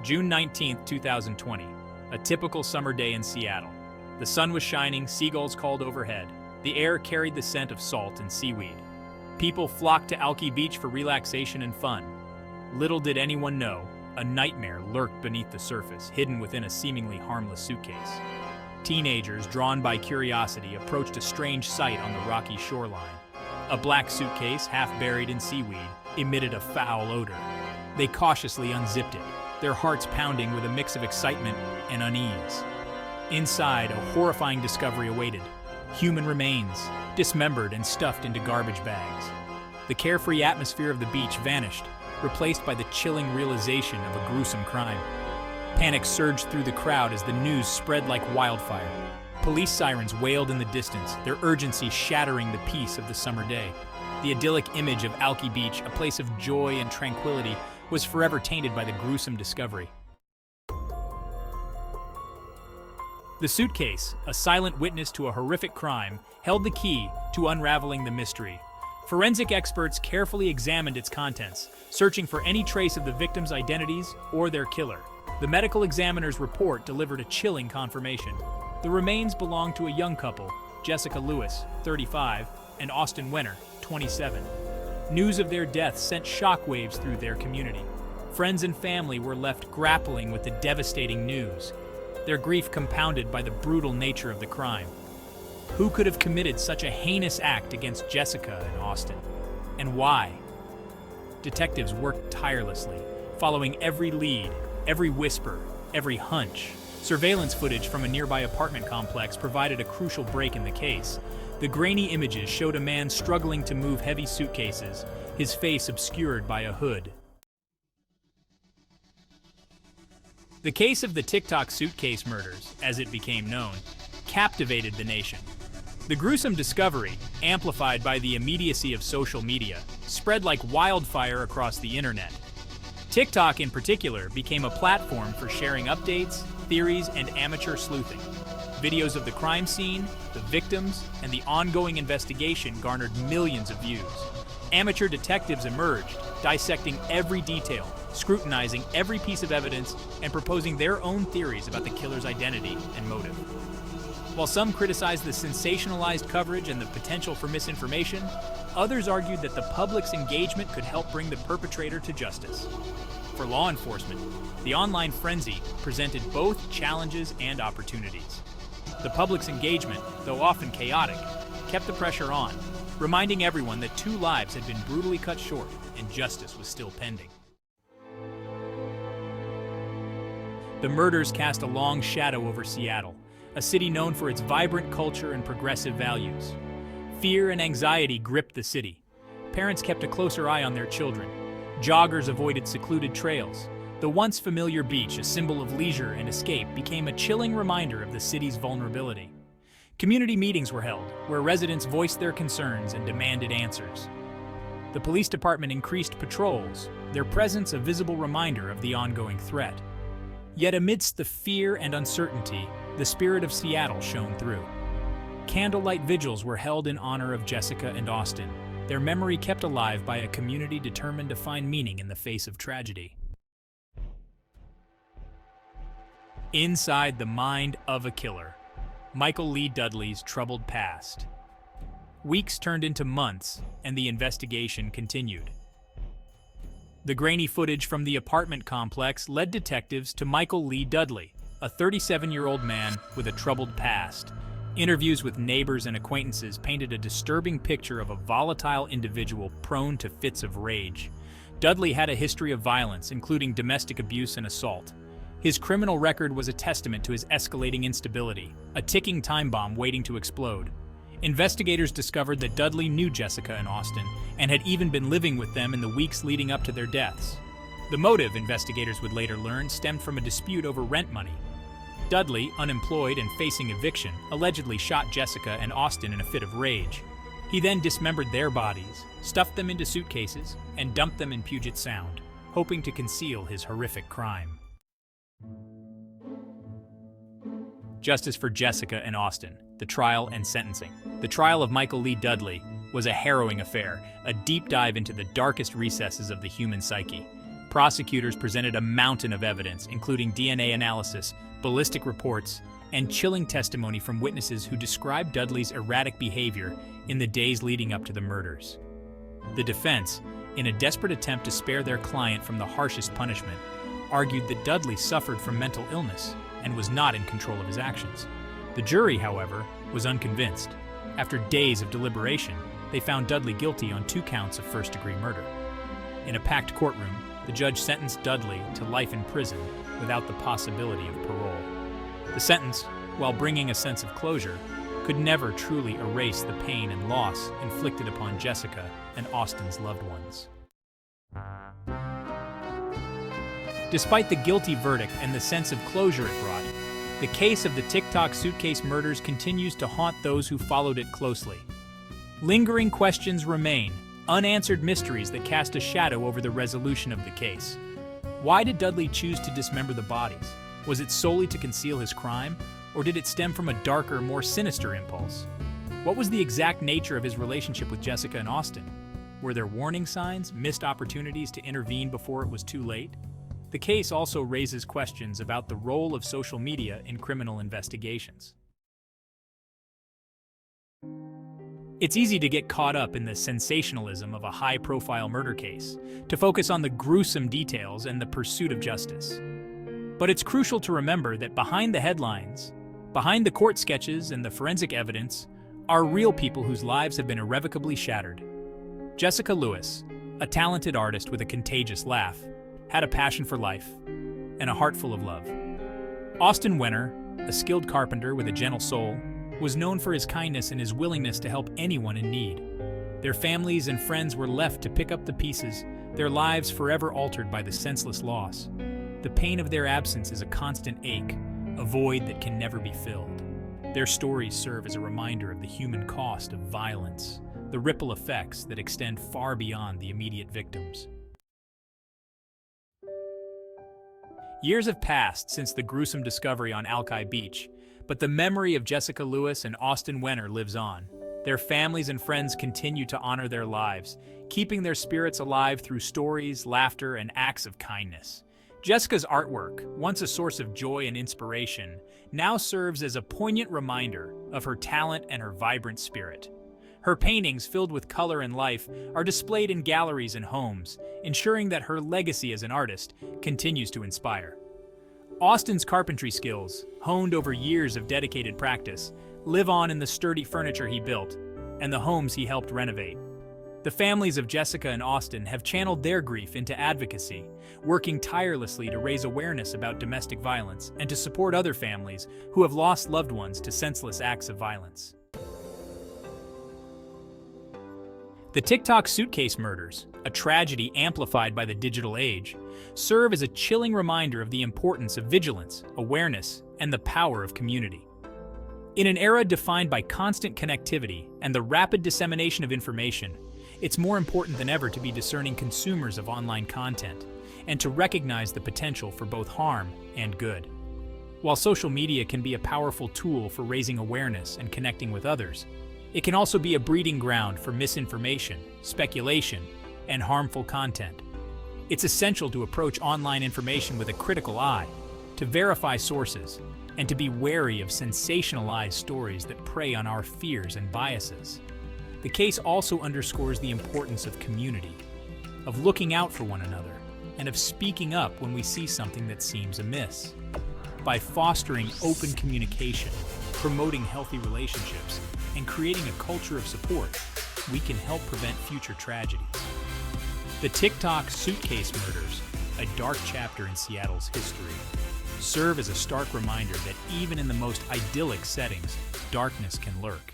June 19th, 2020. A typical summer day in Seattle. The sun was shining, seagulls called overhead. The air carried the scent of salt and seaweed. People flocked to Alki Beach for relaxation and fun. Little did anyone know, a nightmare lurked beneath the surface, hidden within a seemingly harmless suitcase. Teenagers, drawn by curiosity, approached a strange sight on the rocky shoreline. A black suitcase, half buried in seaweed, emitted a foul odor. They cautiously unzipped it, their hearts pounding with a mix of excitement and unease. Inside, a horrifying discovery awaited. Human remains, dismembered and stuffed into garbage bags. The carefree atmosphere of the beach vanished, replaced by the chilling realization of a gruesome crime. Panic surged through the crowd as the news spread like wildfire. Police sirens wailed in the distance, their urgency shattering the peace of the summer day. The idyllic image of Alki Beach, a place of joy and tranquility, was forever tainted by the gruesome discovery. The suitcase, a silent witness to a horrific crime, held the key to unraveling the mystery. Forensic experts carefully examined its contents, searching for any trace of the victims' identities or their killer. The medical examiner's report delivered a chilling confirmation. The remains belonged to a young couple, Jessica Lewis, 35, and Austin Wanner, 27. News of their deaths sent shockwaves through their community. Friends and family were left grappling with the devastating news, their grief compounded by the brutal nature of the crime. Who could have committed such a heinous act against Jessica and Austin? And why? Detectives worked tirelessly, following every lead, every whisper, every hunch. Surveillance footage from a nearby apartment complex provided a crucial break in the case. The grainy images showed a man struggling to move heavy suitcases, his face obscured by a hood. The case of the TikTok suitcase murders, as it became known, captivated the nation. The gruesome discovery, amplified by the immediacy of social media, spread like wildfire across the internet. TikTok in particular became a platform for sharing updates, theories, and amateur sleuthing. Videos of the crime scene, the victims, and the ongoing investigation garnered millions of views. Amateur detectives emerged, dissecting every detail, scrutinizing every piece of evidence, and proposing their own theories about the killer's identity and motive. While some criticized the sensationalized coverage and the potential for misinformation, others argued that the public's engagement could help bring the perpetrator to justice. For law enforcement, the online frenzy presented both challenges and opportunities. The public's engagement, though often chaotic, kept the pressure on, reminding everyone that 2 lives had been brutally cut short and justice was still pending. The murders cast a long shadow over Seattle, a city known for its vibrant culture and progressive values. Fear and anxiety gripped the city. Parents kept a closer eye on their children. Joggers avoided secluded trails. The once familiar beach, a symbol of leisure and escape, became a chilling reminder of the city's vulnerability. Community meetings were held, where residents voiced their concerns and demanded answers. The police department increased patrols, their presence a visible reminder of the ongoing threat. Yet amidst the fear and uncertainty, the spirit of Seattle shone through. Candlelight vigils were held in honor of Jessica and Austin, their memory kept alive by a community determined to find meaning in the face of tragedy. Inside the mind of a killer, Michael Lee Dudley's troubled past. Weeks turned into months, and the investigation continued. The grainy footage from the apartment complex led detectives to Michael Lee Dudley, a 37-year-old man with a troubled past. Interviews with neighbors and acquaintances painted a disturbing picture of a volatile individual prone to fits of rage. Dudley had a history of violence, including domestic abuse and assault. His criminal record was a testament to his escalating instability, a ticking time bomb waiting to explode. Investigators discovered that Dudley knew Jessica and Austin, and had even been living with them in the weeks leading up to their deaths. The motive, investigators would later learn, stemmed from a dispute over rent money. Dudley, unemployed and facing eviction, allegedly shot Jessica and Austin in a fit of rage. He then dismembered their bodies, stuffed them into suitcases, and dumped them in Puget Sound, hoping to conceal his horrific crime. Justice for Jessica and Austin, the trial and sentencing. The trial of Michael Lee Dudley was a harrowing affair, a deep dive into the darkest recesses of the human psyche. Prosecutors presented a mountain of evidence, including DNA analysis, ballistic reports, and chilling testimony from witnesses who described Dudley's erratic behavior in the days leading up to the murders. The defense, in a desperate attempt to spare their client from the harshest punishment, argued that Dudley suffered from mental illness and was not in control of his actions. The jury, however, was unconvinced. After days of deliberation, they found Dudley guilty on 2 counts of first-degree murder. In a packed courtroom, the judge sentenced Dudley to life in prison without the possibility of parole. The sentence, while bringing a sense of closure, could never truly erase the pain and loss inflicted upon Jessica and Austin's loved ones. Despite the guilty verdict and the sense of closure it brought, the case of the TikTok Suitcase murders continues to haunt those who followed it closely. Lingering questions remain, unanswered mysteries that cast a shadow over the resolution of the case. Why did Dudley choose to dismember the bodies? Was it solely to conceal his crime, or did it stem from a darker, more sinister impulse? What was the exact nature of his relationship with Jessica and Austin? Were there warning signs, missed opportunities to intervene before it was too late? The case also raises questions about the role of social media in criminal investigations. It's easy to get caught up in the sensationalism of a high-profile murder case, to focus on the gruesome details and the pursuit of justice. But it's crucial to remember that behind the headlines, behind the court sketches and the forensic evidence, are real people whose lives have been irrevocably shattered. Jessica Lewis, a talented artist with a contagious laugh, had a passion for life and a heart full of love. Austin Wanner, a skilled carpenter with a gentle soul, was known for his kindness and his willingness to help anyone in need. Their families and friends were left to pick up the pieces, their lives forever altered by the senseless loss. The pain of their absence is a constant ache, a void that can never be filled. Their stories serve as a reminder of the human cost of violence, the ripple effects that extend far beyond the immediate victims. Years have passed since the gruesome discovery on Alki Beach, but the memory of Jessica Lewis and Austin Wanner lives on. Their families and friends continue to honor their lives, keeping their spirits alive through stories, laughter, and acts of kindness. Jessica's artwork, once a source of joy and inspiration, now serves as a poignant reminder of her talent and her vibrant spirit. Her paintings, filled with color and life, are displayed in galleries and homes, ensuring that her legacy as an artist continues to inspire. Austin's carpentry skills, honed over years of dedicated practice, live on in the sturdy furniture he built and the homes he helped renovate. The families of Jessica and Austin have channeled their grief into advocacy, working tirelessly to raise awareness about domestic violence and to support other families who have lost loved ones to senseless acts of violence. The TikTok Suitcase murders, a tragedy amplified by the digital age, serve as a chilling reminder of the importance of vigilance, awareness, and the power of community. In an era defined by constant connectivity and the rapid dissemination of information, it's more important than ever to be discerning consumers of online content and to recognize the potential for both harm and good. While social media can be a powerful tool for raising awareness and connecting with others, it can also be a breeding ground for misinformation, speculation, and harmful content. It's essential to approach online information with a critical eye, to verify sources, and to be wary of sensationalized stories that prey on our fears and biases. The case also underscores the importance of community, of looking out for one another, and of speaking up when we see something that seems amiss. By fostering open communication, promoting healthy relationships, and creating a culture of support, we can help prevent future tragedies. The TikTok Suitcase murders, a dark chapter in Seattle's history, serve as a stark reminder that even in the most idyllic settings, darkness can lurk.